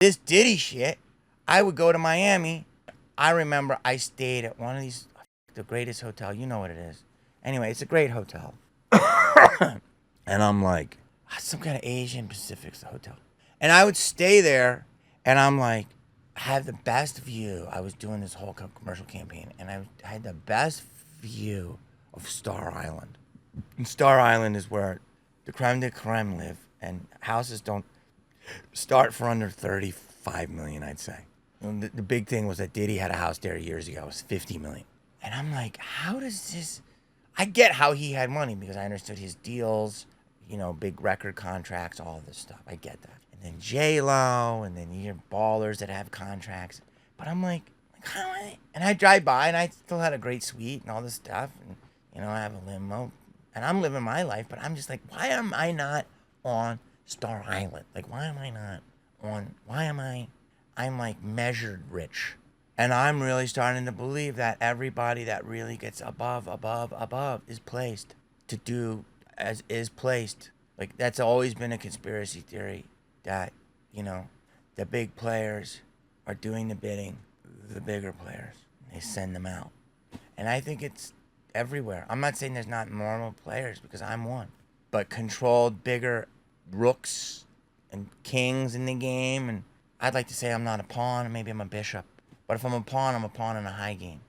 This Diddy shit, I would go to Miami. I remember I stayed at one of these, the greatest hotel. You know what it is. Anyway, it's a great hotel. And I'm like, some kind of Asian Pacific's the hotel. And I would stay there, and I'm like, I have the best view. I was doing this whole commercial campaign, and I had the best view of Star Island. And Star Island is where the creme de creme live, and houses don't start for under 35 million, I'd say. And the big thing was that Diddy had a house there years ago. It was 50 million. And I'm like, how does this... I get how he had money because I understood his deals, you know, big record contracts, all this stuff. I get that. And then J-Lo, and then you have ballers that have contracts. But I'm like how am I? And I drive by, and I still had a great suite and all this stuff. And, you know, I have a limo. And I'm living my life, but I'm just like, why am I not on Star Island? Like, why am I not on... I'm like measured rich. And I'm really starting to believe that everybody that really gets above is placed to do as is placed. Like, that's always been a conspiracy theory that, you know, the big players are doing the bidding, the bigger players. They send them out. And I think it's everywhere. I'm not saying there's not normal players because I'm one. But controlled bigger rooks and kings in the game. And I'd like to say I'm not a pawn, maybe I'm a bishop. But if I'm a pawn in a high game.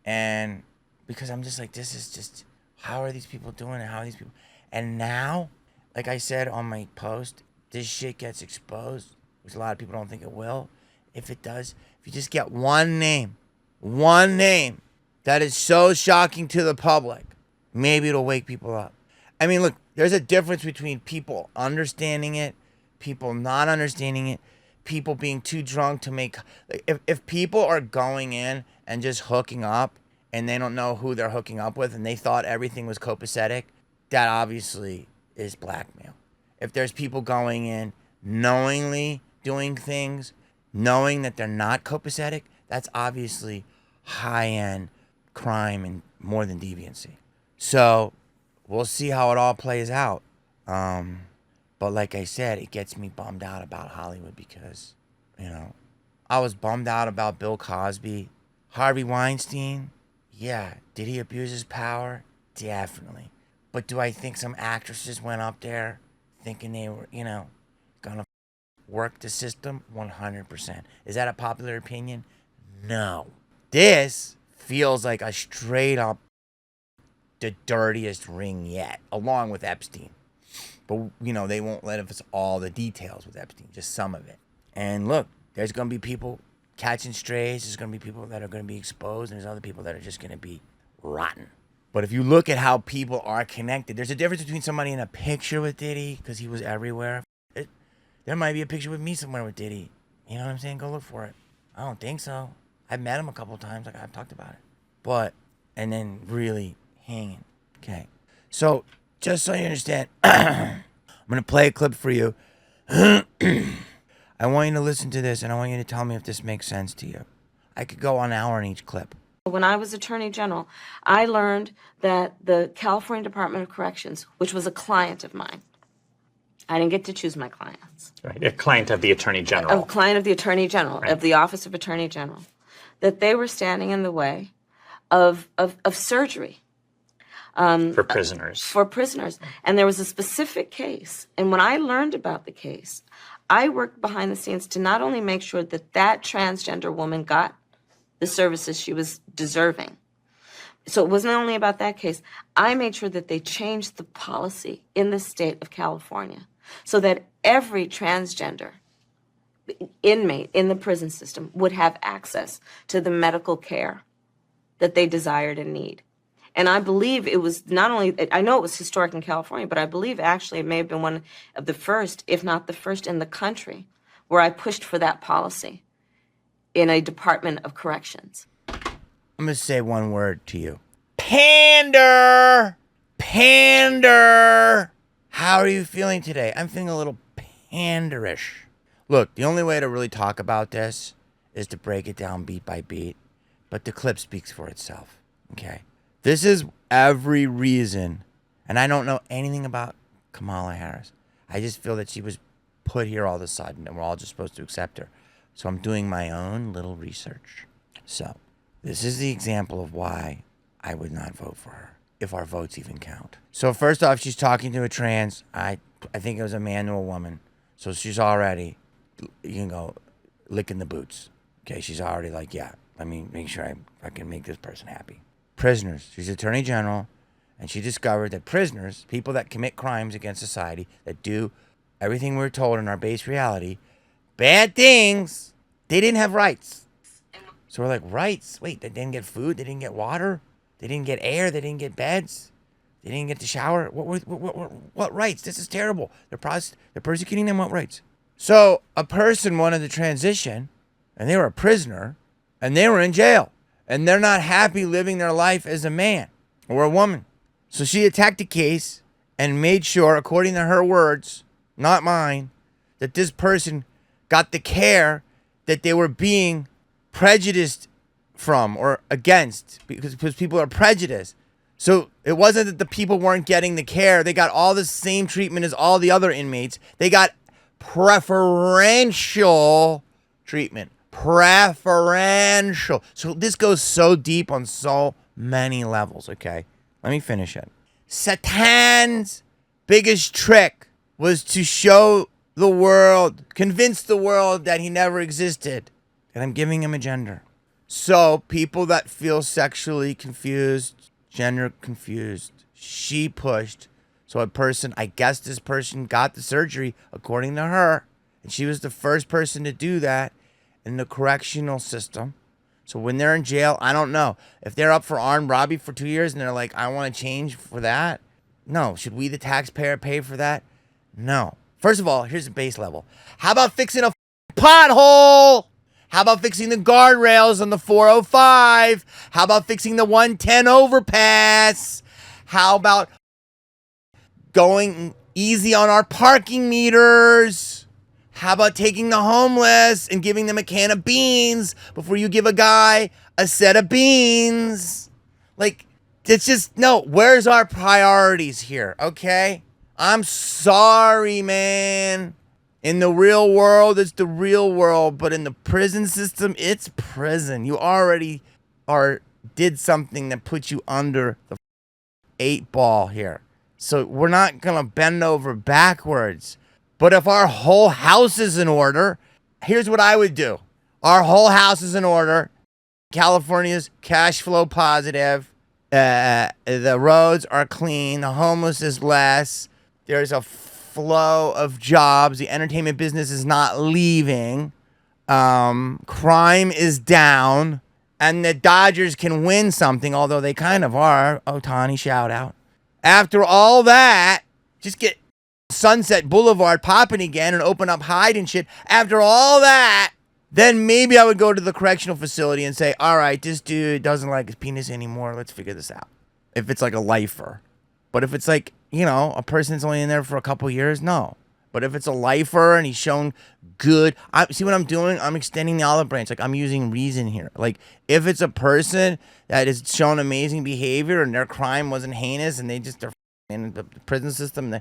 And because I'm just like, this is just, how are these people doing it? How are these people? And now, like I said on my post, this shit gets exposed, which a lot of people don't think it will. If it does, if you just get one name that is so shocking to the public, maybe it'll wake people up. I mean, look, there's a difference between people understanding it, people not understanding it, people being too drunk to make... If people are going in and just hooking up and they don't know who they're hooking up with and they thought everything was copacetic, that obviously is blackmail. If there's people going in knowingly doing things, knowing that they're not copacetic, that's obviously high-end crime and more than deviancy. So we'll see how it all plays out. But like I said, it gets me bummed out about Hollywood because, you know, I was bummed out about Bill Cosby. Harvey Weinstein, yeah. Did he abuse his power? Definitely. But do I think some actresses went up there thinking they were, you know, gonna work the system? 100%. Is that a popular opinion? No. This feels like a straight up the dirtiest ring yet, along with Epstein. But, you know, they won't let us all the details with Epstein, just some of it. And look, there's going to be people catching strays. There's going to be people that are going to be exposed. And there's other people that are just going to be rotten. But if you look at how people are connected, there's a difference between somebody in a picture with Diddy, because he was everywhere. There might be a picture with me somewhere with Diddy. You know what I'm saying? Go look for it. I don't think so. I've met him a couple times. Like, I've talked about it. But, and then really hanging. Okay. So, just so you understand, I'm going to play a clip for you. I want you to listen to this, and I want you to tell me if this makes sense to you. I could go on an hour in each clip. When I was Attorney General, I learned that the California Department of Corrections, which was a client of mine, I didn't get to choose my clients. Right, a client of the Attorney General. A client of the Attorney General, right. Of the Office of Attorney General, that they were standing in the way of surgery. For prisoners. For prisoners. And there was a specific case. And when I learned about the case, I worked behind the scenes to not only make sure that that transgender woman got the services she was deserving. So it wasn't only about that case. I made sure that they changed the policy in the state of California so that every transgender inmate in the prison system would have access to the medical care that they desired and need. And I believe it was not only, I know it was historic in California, but I believe actually it may have been one of the first, if not the first in the country, where I pushed for that policy in a Department of Corrections. I'm going to say one word to you. Pander! Pander! How are you feeling today? I'm feeling a little panderish. Look, the only way to really talk about this is to break it down beat by beat. But the clip speaks for itself, okay? This is every reason, and I don't know anything about Kamala Harris. I just feel that she was put here all of a sudden, and we're all just supposed to accept her. So I'm doing my own little research. So this is the example of why I would not vote for her, if our votes even count. So first off, she's talking to a trans, I think it was a man to a woman. So she's already, you can go, licking the boots. Okay, she's already like, yeah, let me make sure I can make this person happy. Prisoners, she's Attorney General, and she discovered that prisoners, people that commit crimes against society, that do everything we're told in our base reality, bad things, they didn't have rights. So we're like, rights? Wait, they didn't get food, they didn't get water, they didn't get air, they didn't get beds, they didn't get to shower. What rights? This is terrible. They're persecuting them. What rights? So a person wanted to transition, and they were a prisoner, and they were in jail, and they're not happy living their life as a man or a woman. So she attacked the case and made sure, according to her words, not mine, that this person got the care that they were being prejudiced from or against, because people are prejudiced. So it wasn't that the people weren't getting the care. They got all the same treatment as all the other inmates. They got preferential treatment. Preferential. So this goes so deep on so many levels, okay? Let me finish it. Satan's biggest trick was to show the world, convince the world that he never existed. And I'm giving him a gender. So people that feel sexually confused, gender confused, she pushed. So a person, I guess this person got the surgery according to her. And she was the first person to do that in the correctional system. So when they're in jail, I don't know. If they're up for armed robbery for 2 years and they're like, I want to change for that. No. Should we, the taxpayer, pay for that? No. First of all, here's the base level. How about fixing a pothole? How about fixing the guardrails on the 405? How about fixing the 110 overpass? How about going easy on our parking meters? How about taking the homeless and giving them a can of beans before you give a guy a set of beans? Like, it's just, no, where's our priorities here, okay? I'm sorry, man. In the real world, it's the real world, but in the prison system, it's prison. You already did something that put you under the 8 ball here. So we're not going to bend over backwards. But if our whole house is in order, here's what I would do. Our whole house is in order. California's cash flow positive. The roads are clean. The homeless is less. There's a flow of jobs. The entertainment business is not leaving. Crime is down. And the Dodgers can win something, although they kind of are. Ohtani, shout out. After all that, just get Sunset Boulevard popping again and open up Hyde and shit. After all that, then maybe I would go to the correctional facility and say, all right, this dude doesn't like his penis anymore. Let's figure this out. If it's like a lifer. But if it's like, you know, a person that's only in there for a couple years, no. But if it's a lifer and he's shown good, see what I'm doing? I'm extending the olive branch. Like, I'm using reason here. Like, if it's a person that has shown amazing behavior and their crime wasn't heinous and they're in the prison system,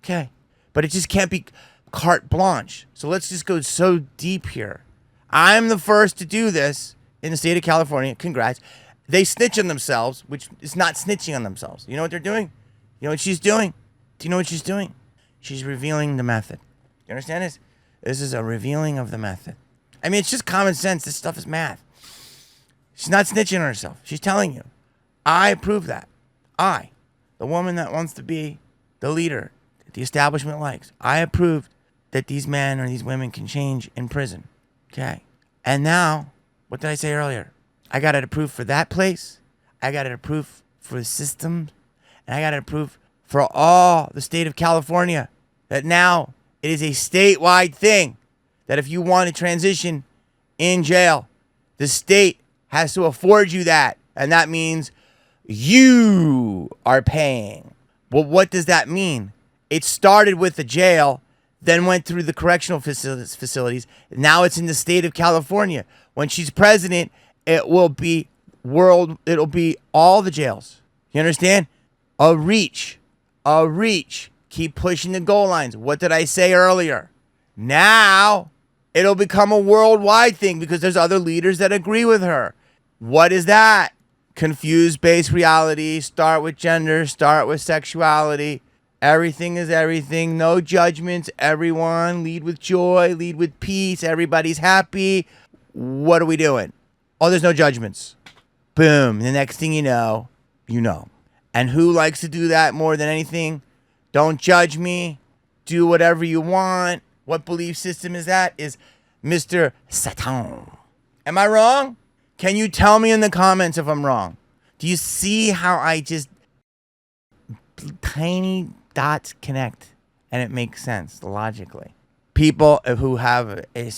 okay. But it just can't be carte blanche. So let's just go so deep here. I'm the first to do this in the state of California. Congrats. They snitch on themselves, which is not snitching on themselves. You know what they're doing? You know what she's doing? Do you know what she's doing? She's revealing the method. You understand this? This is a revealing of the method. I mean, it's just common sense. This stuff is math. She's not snitching on herself. She's telling you, I approve that. I, the woman that wants to be the leader that the establishment likes, I approve that these men or these women can change in prison. Okay. And now, what did I say earlier? I got it approved for that place. I got it approved for the system. And I got it approved for all the state of California. That now it is a statewide thing. That if you want to transition in jail, the state has to afford you that. And that means you are paying. Well, what does that mean? It started with the jail, then went through the correctional facilities. Now it's in the state of California. When she's president, it will be it'll be all the jails. You understand? A reach. Keep pushing the goal lines. What did I say earlier? Now it'll become a worldwide thing because there's other leaders that agree with her. What is that? Confused-based reality. Start with gender. Start with sexuality. Everything is everything. No judgments. Everyone lead with joy. Lead with peace. Everybody's happy. What are we doing? Oh, there's no judgments. Boom. The next thing you know, you know. And who likes to do that more than anything? Don't judge me. Do whatever you want. What belief system is that? Is Mr. Satan. Am I wrong? Can you tell me in the comments if I'm wrong? Do you see how I just tiny dots connect and it makes sense logically? People who have a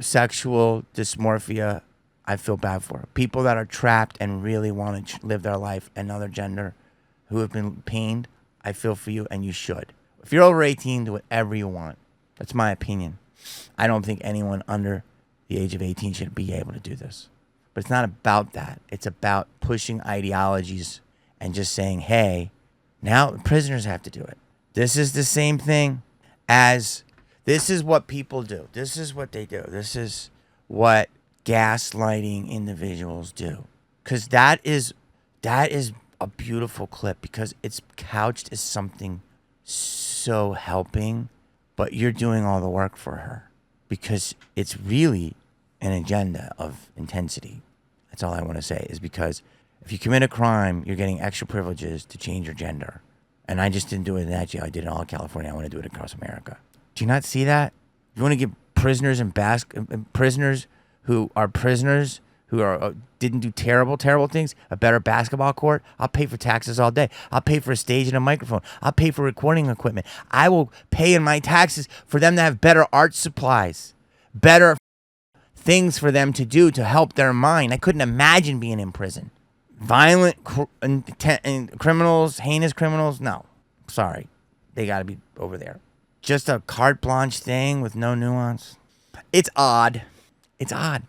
sexual dysmorphia, I feel bad for. People that are trapped and really want to live their life another gender, who have been pained, I feel for you, and you should. If you're over 18, do whatever you want. That's my opinion. I don't think anyone under the age of 18 should be able to do this. But it's not about that. It's about pushing ideologies and just saying, hey, now prisoners have to do it. This is the same thing as, this is what people do. This is what they do. This is what gaslighting individuals do. Because that is a beautiful clip, because it's couched as something so helping, but you're doing all the work for her because it's really an agenda of intensity. That's all I want to say, is because if you commit a crime, you're getting extra privileges to change your gender. And I just didn't do it in that jail. I did it in all of California. I want to do it across America. Do you not see that? You want to give prisoners and prisoners who didn't do terrible things a better basketball court? I'll pay for taxes all day. I'll pay for a stage and a microphone. I'll pay for recording equipment. I will pay in my taxes for them to have better art supplies, better things for them to do to help their mind. I couldn't imagine being in prison. Violent criminals, heinous criminals, no. Sorry. They got to be over there. Just a carte blanche thing with no nuance. It's odd. It's odd.